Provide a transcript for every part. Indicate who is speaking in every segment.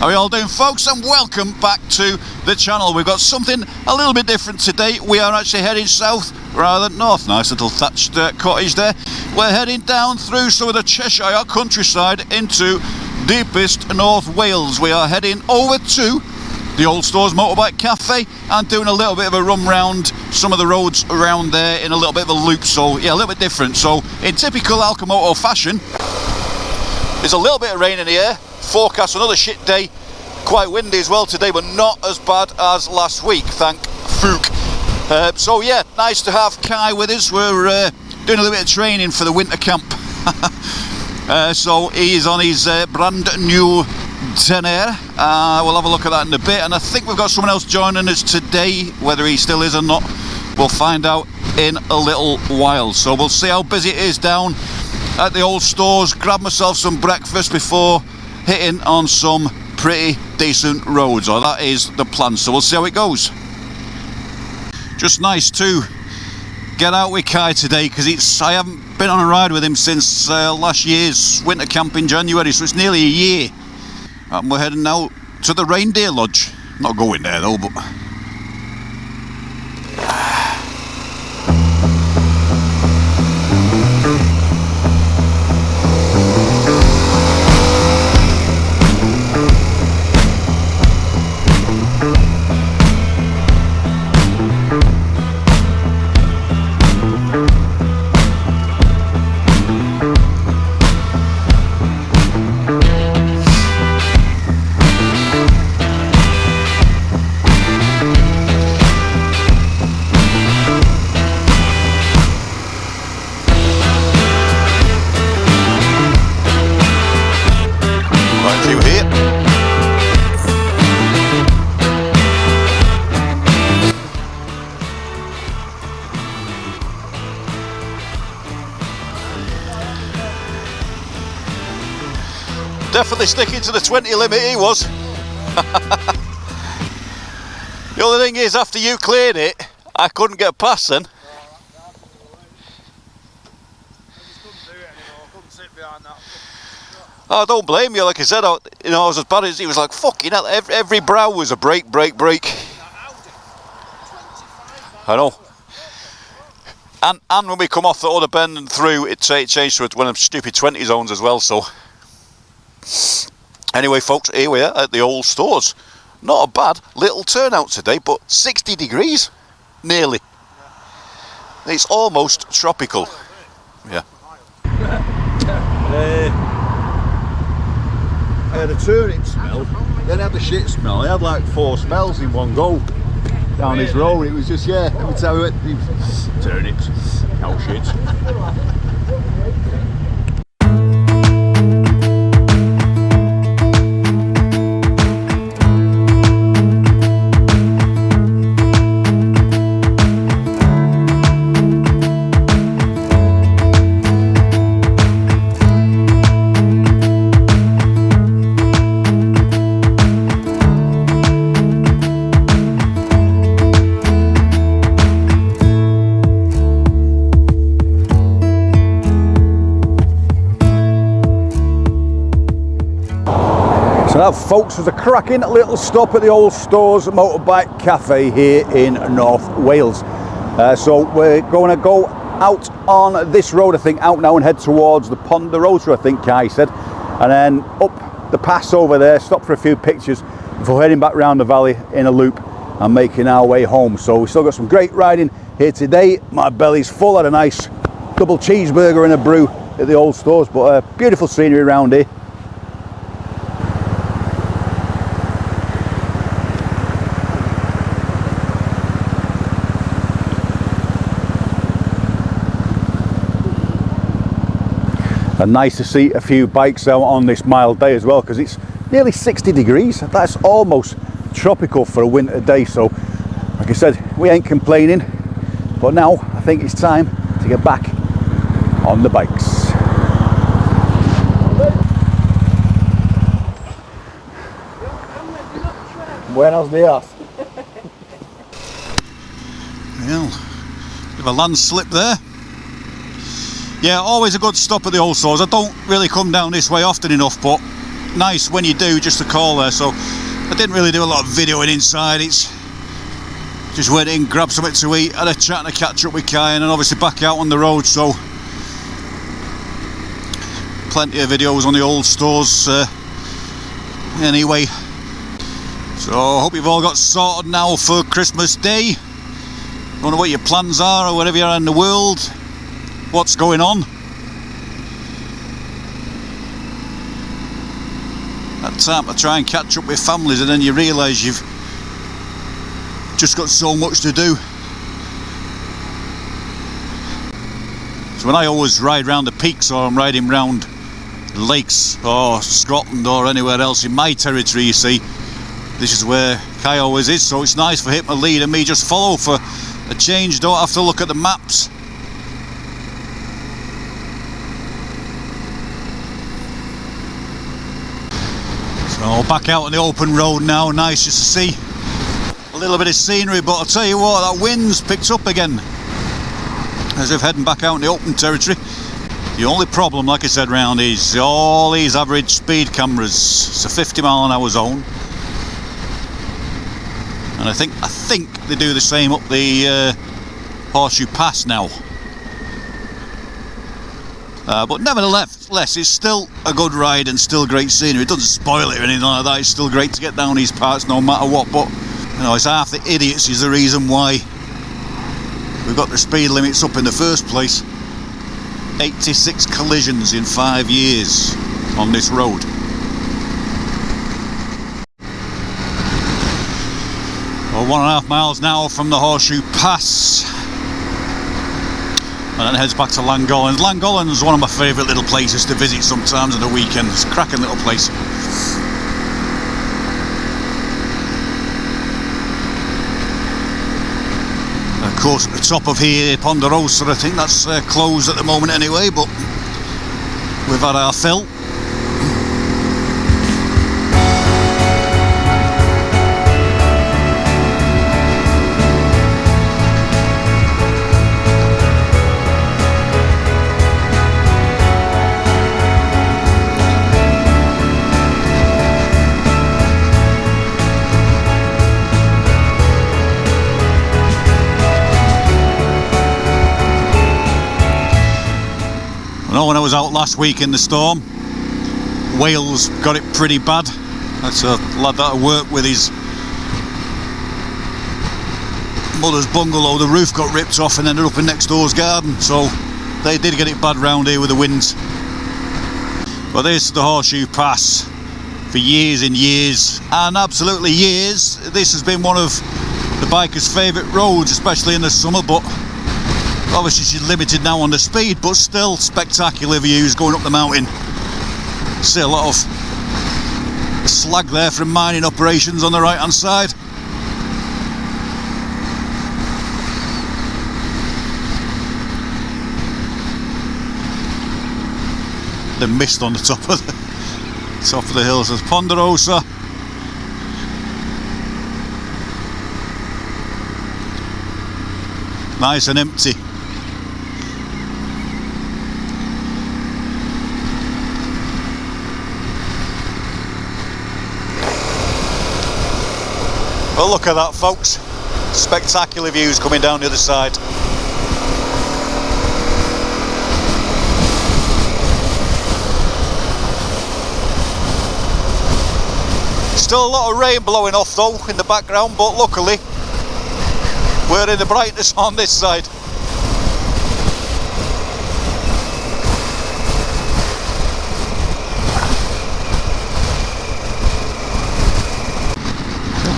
Speaker 1: How are you all doing, folks, and welcome back to the channel. We've got something a little bit different today. We are actually heading south rather than north. Nice little thatched cottage there. We're heading down through some of the Cheshire countryside into deepest North Wales. We are heading over to the Old Stores Motorbike Cafe and doing a little bit of a run round some of the roads around there in a little bit of a loop. So yeah, a little bit different. So in typical ALCHEMOTO fashion, there's a little bit of rain in the air. Forecast another shit day, quite windy as well today, but not as bad as last week, thank fuck. So yeah, nice to have Kai with us. We're doing a little bit of training for the winter camp. So he is on his brand new tenere. We'll have a look at that in a bit, and I think we've got someone else joining us today. Whether he still is or not, we'll find out in a little while. So we'll see how busy it is down at the Old Stores. Grab myself some breakfast before hitting on some pretty decent roads, or that is the plan. So we'll see how it goes. Just nice to get out with Kai today, because I haven't been on a ride with him since last year's winter camp in January, so it's nearly a year. And we're heading now to the Reindeer Lodge. Not going there though, but definitely sticking to the 20 limit, he was. The only thing is, after you cleared it, I couldn't get past then. I don't blame you. Like I said, I was as bad as he was. Like, fucking hell, every brow was a break. I know. And when we come off the other bend and through, it changed to one of them stupid 20 zones as well, so. Anyway, folks, here we are at the Old Stores. Not a bad little turnout today, but 60 degrees, nearly. It's almost tropical. Yeah. I had a turnip smell, then I had the shit smell. I had like 4 smells in one go down this road. It was just, yeah, every time we went, turnips, cow shit. So that, folks, was a cracking little stop at the Old Stores Motorbike Cafe here in North Wales. So we're going to go out on this road, I think, out now and head towards the pond, the rotor, I think Kai said, and then up the pass over there, stop for a few pictures before heading back round the valley in a loop and making our way home. So we've still got some great riding here today. My belly's full. Had a nice double cheeseburger and a brew at the Old Stores, but beautiful scenery around here. And nice to see a few bikes out on this mild day as well, because it's nearly 60 degrees. That's almost tropical for a winter day. So like I said, we ain't complaining, but now I think it's time to get back on the bikes. Buenos dias. Well, bit of a landslip there. Yeah, always a good stop at the Old Stores. I don't really come down this way often enough, but nice when you do, just to call there. So I didn't really do a lot of videoing inside. It's just went in, grabbed something to eat, had a chat and a catch up with Kai, and then obviously back out on the road. So plenty of videos on the old stores anyway. So I hope you've all got sorted now for Christmas Day. I don't know what your plans are or wherever you are in the world, what's going on. That time to try and catch up with families, and then you realise you've just got so much to do. So when I always ride round the peaks, or I'm riding round lakes or Scotland or anywhere else in my territory, you see, this is where Kai always is, so it's nice for him to lead and me just follow for a change. Don't have to look at the maps. So back out on the open road now, nice just to see a little bit of scenery, but I'll tell you what, that wind's picked up again as if heading back out in the open territory. The only problem, like I said, round is all these average speed cameras. It's a 50 mile an hour zone, and I think they do the same up the Horseshoe Pass now. But nevertheless, it's still a good ride and still great scenery. It doesn't spoil it or anything like that. It's still great to get down these parts no matter what. But you know, it's half the idiots is the reason why we've got the speed limits up in the first place. 86 collisions in 5 years on this road. Well, 1.5 miles now from the Horseshoe Pass, and then heads back to Llangollen. Llangollen is one of my favourite little places to visit sometimes on the weekend. It's a cracking little place. Of course, at the top of here, Ponderosa, I think that's closed at the moment anyway, but we've had our fill. I know when I was out last week in the storm, Wales got it pretty bad. That's a lad that I worked with, his mother's bungalow, the roof got ripped off and ended up in next door's garden, so they did get it bad round here with the winds. But this is the Horseshoe Pass. For years and years, and absolutely years, this has been one of the bikers' favourite roads, especially in the summer, but obviously she's limited now on the speed, but still spectacular views going up the mountain. See a lot of slag there from mining operations on the right hand side. The mist on the top of the hills. There's Ponderosa. Nice and empty. Well, look at that, folks. Spectacular views coming down the other side. Still a lot of rain blowing off though in the background, but luckily we're in the brightness on this side.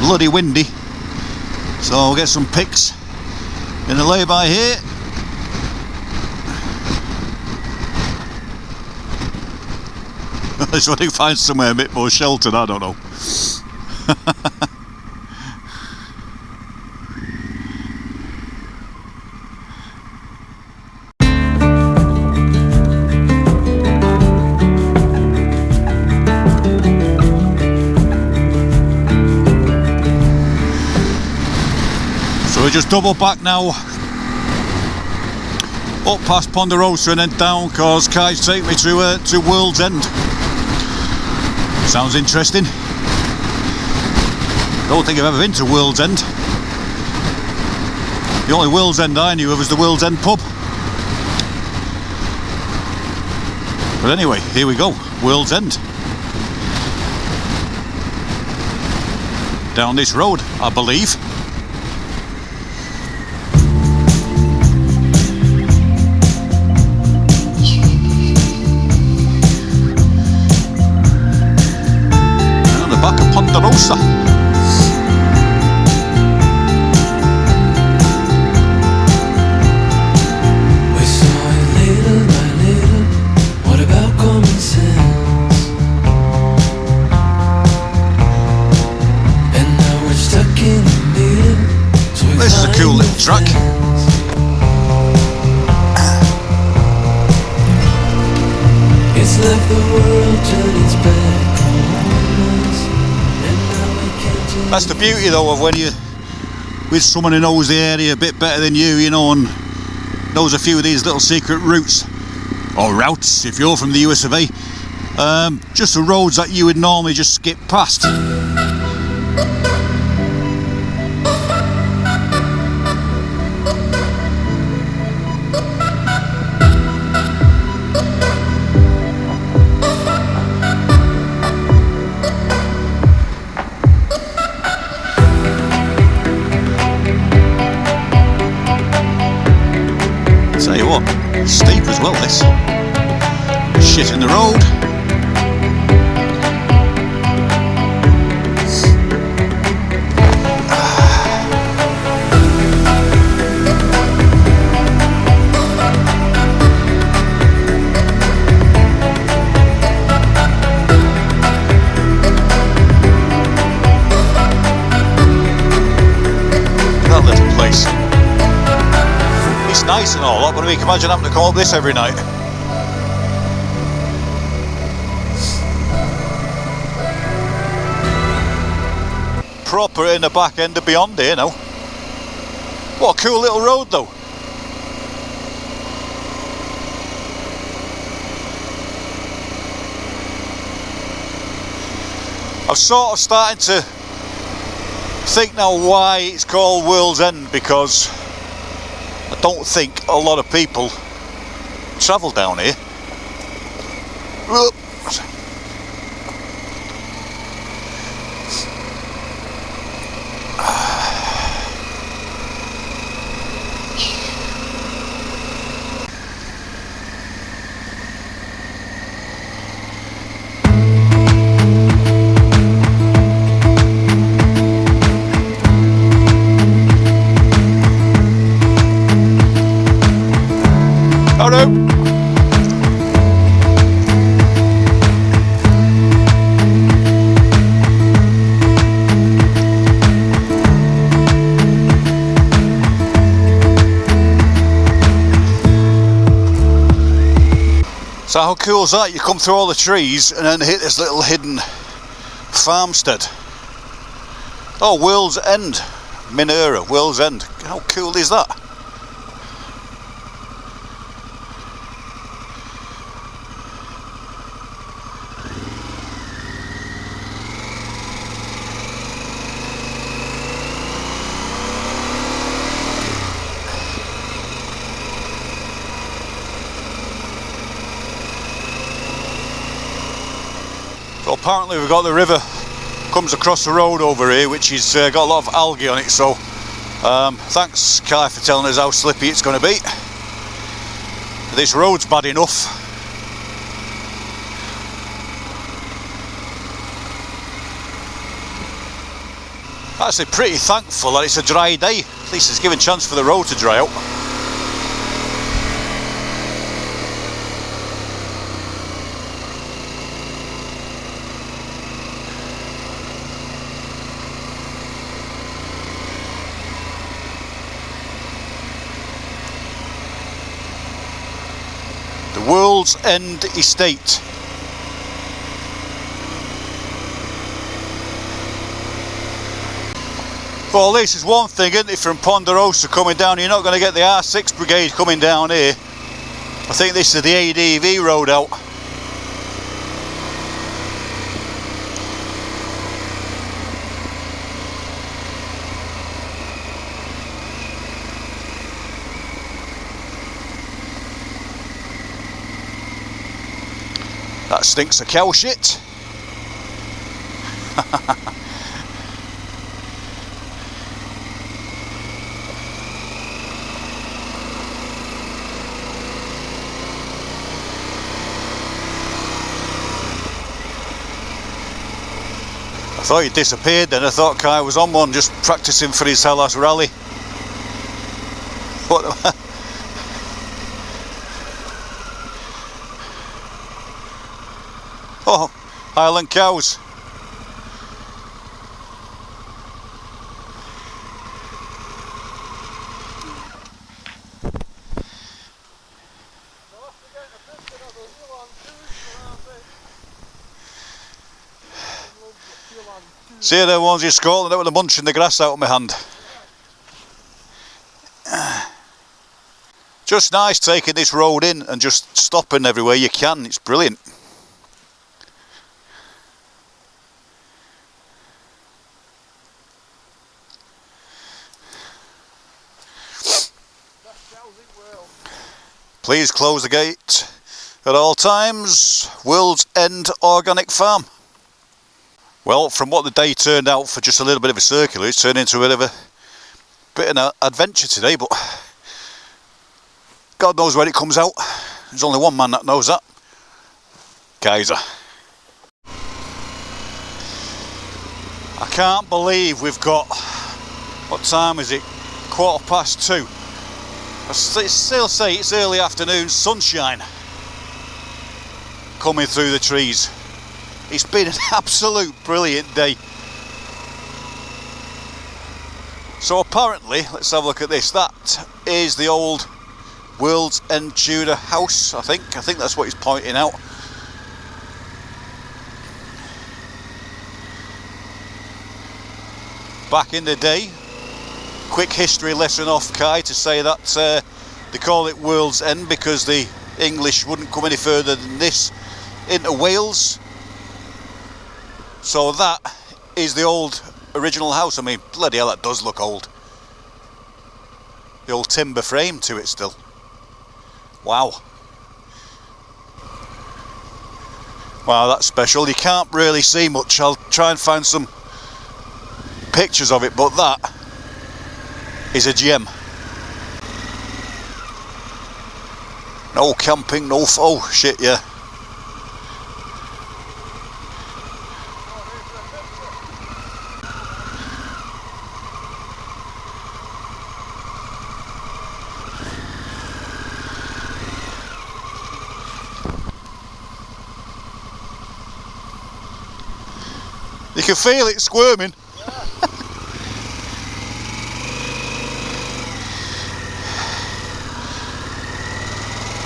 Speaker 1: Bloody windy, so I'll get some pics in the lay-by here. I just want to find somewhere a bit more sheltered, I don't know. So we just double back now, up past Ponderosa and then down, cause Kai's take me to World's End. Sounds interesting. Don't think I've ever been to World's End. The only World's End I knew of was the World's End pub. But anyway, here we go, World's End. Down this road, I believe. And the back of Ponderosa. This is a cool little track. It's left the world turn its back on us, and now we can't just... That's the beauty though of when you're with someone who knows the area a bit better than you know, and knows a few of these little secret routes, or routes if you're from the US of A. Just the roads that you would normally just skip past. Tell you what, steep as well this. Shit in the road. That little place. It's nice and all that, but we can imagine having to come up this every night. Proper in the back end of beyond here now. What a cool little road though. I'm sort of starting to think now why it's called World's End, because I don't think a lot of people travel down here. Oh no! So how cool is that? You come through all the trees and then hit this little hidden farmstead. Oh, World's End. Minera, World's End. How cool is that? So apparently we've got the river comes across the road over here, which has got a lot of algae on it, so thanks Kai for telling us how slippy it's going to be. This road's bad enough. Actually pretty thankful that it's a dry day, at least it's given a chance for the road to dry out. The World's End Estate. Well, this is one thing, isn't it, from Ponderosa coming down, you're not going to get the R6 Brigade coming down here. I think this is the ADV road out. That stinks of cow shit. I thought he disappeared then. I thought Kai was on one just practicing for his Hellas rally. What the... Oh, Highland cows. See the ones in Scotland that were munching the grass out of my hand. Just nice taking this road in and just stopping everywhere you can. It's brilliant. Please close the gate at all times. World's End Organic Farm. Well, from what the day turned out for just a little bit of a circular, it's turned into a bit of an adventure today, but God knows where it comes out. There's only one man that knows that. Kaiser. I can't believe we've got, what time is it? 2:15. I still say it's early afternoon sunshine coming through the trees. It's been an absolute brilliant day. So apparently, let's have a look at this. That is the old World's End Tudor house, I think. I think that's what he's pointing out. Back in the day, quick history lesson off Kai to say that they call it World's End because the English wouldn't come any further than this into Wales. So that is the old original house. I mean, bloody hell, that does look old. The old timber frame to it still. Wow. Wow, that's special. You can't really see much. I'll try and find some pictures of it, but that is a gem. No camping, no... Oh, shit, yeah. You can feel it squirming.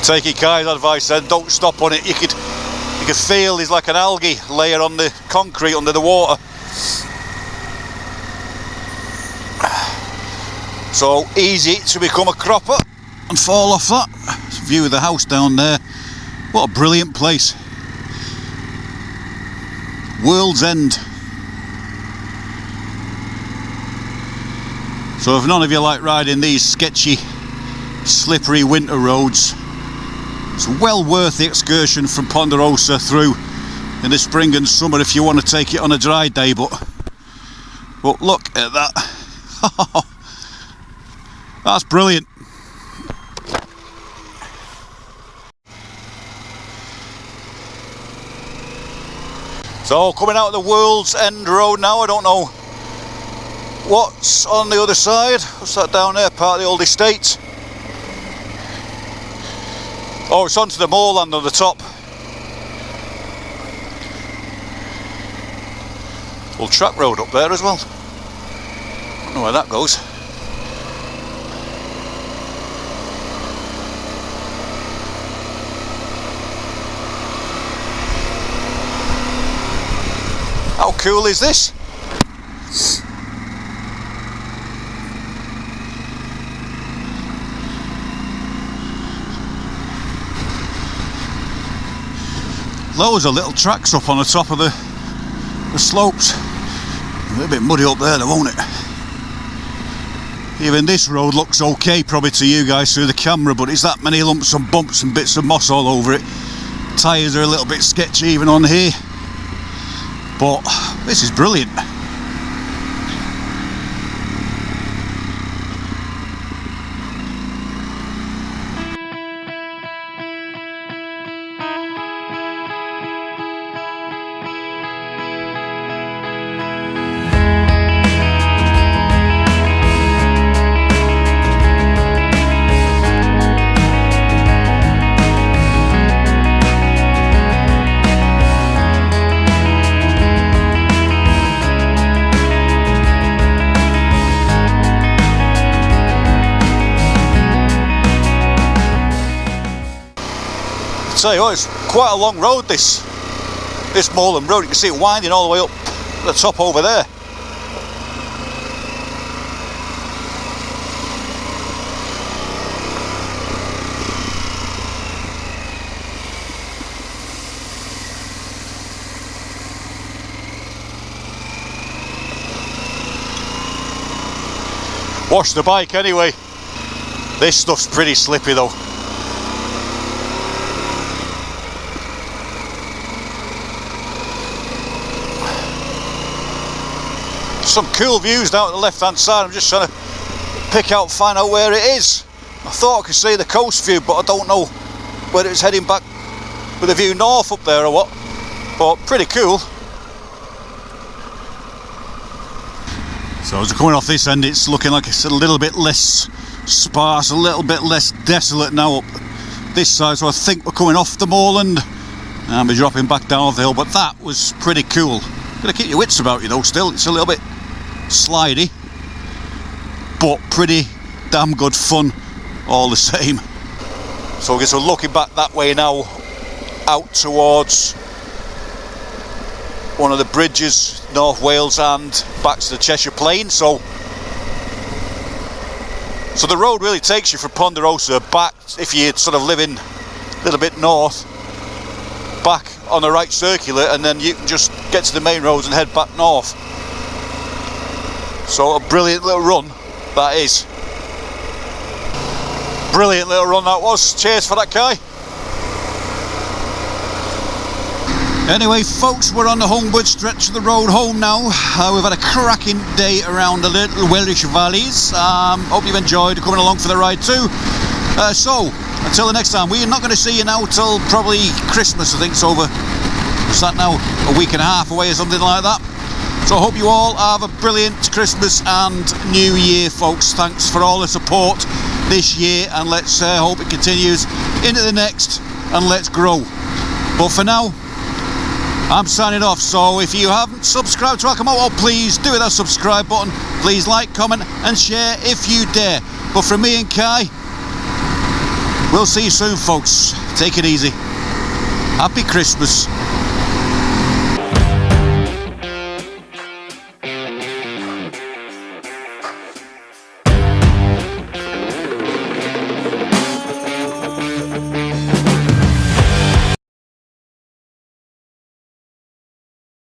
Speaker 1: Taking Kai's advice then, don't stop on it. You could feel there's like an algae layer on the concrete under the water. So easy to become a cropper and fall off that. View of the house down there. What a brilliant place. World's End. So if none of you like riding these sketchy, slippery winter roads, it's well worth the excursion from Ponderosa through in the spring and summer if you want to take it on a dry day, but look at that. That's brilliant. So coming out of the World's End Road now, I don't know what's on the other side. What's that down there? Part of the old estate. Oh, it's onto the moorland on the top. Old track road up there as well. Don't know where that goes. How cool is this? Loads of little tracks up on the top of the slopes. A little bit muddy up there though, won't it? Even this road looks okay probably to you guys through the camera, but it's that many lumps and bumps and bits of moss all over it. Tyres are a little bit sketchy even on here, but this is brilliant. Tell you what, it's quite a long road, this moorland road. You can see it winding all the way up the top over there. Wash the bike anyway. This stuff's pretty slippy though. Some cool views down at the left hand side. I'm just trying to find out where it is. I thought I could see the coast view, but I don't know whether it's heading back with a view north up there or what, but pretty cool. So as we're coming off this end, it's looking like it's a little bit less sparse, a little bit less desolate now up this side, so I think we're coming off the moorland and we're dropping back down off the hill. But that was pretty cool. Gotta keep your wits about you though still. It's a little bit slidey, but pretty damn good fun all the same. So I guess we're looking back that way now, out towards one of the bridges, North Wales, and back to the Cheshire Plain. So the road really takes you from Ponderosa back, if you're sort of living a little bit north, back on the right circular, and then you can just get to the main roads and head back north. So a brilliant little run that is. Brilliant little run that was. Cheers for that, Kai. Anyway folks, we're on the homeward stretch of the road home now. We've had a cracking day around the little Welsh valleys. Hope you've enjoyed coming along for the ride too. So until the next time, we're not going to see you now till probably Christmas. I think it's over, what's that now, a week and a half away or something like that. So I hope you all have a brilliant Christmas and New Year, folks. Thanks for all the support this year, and let's hope it continues into the next, and let's grow. But for now, I'm signing off. So if you haven't subscribed to ALCHEMOTO, please do hit that subscribe button. Please like, comment and share if you dare. But from me and Kai, we'll see you soon folks. Take it easy. Happy Christmas.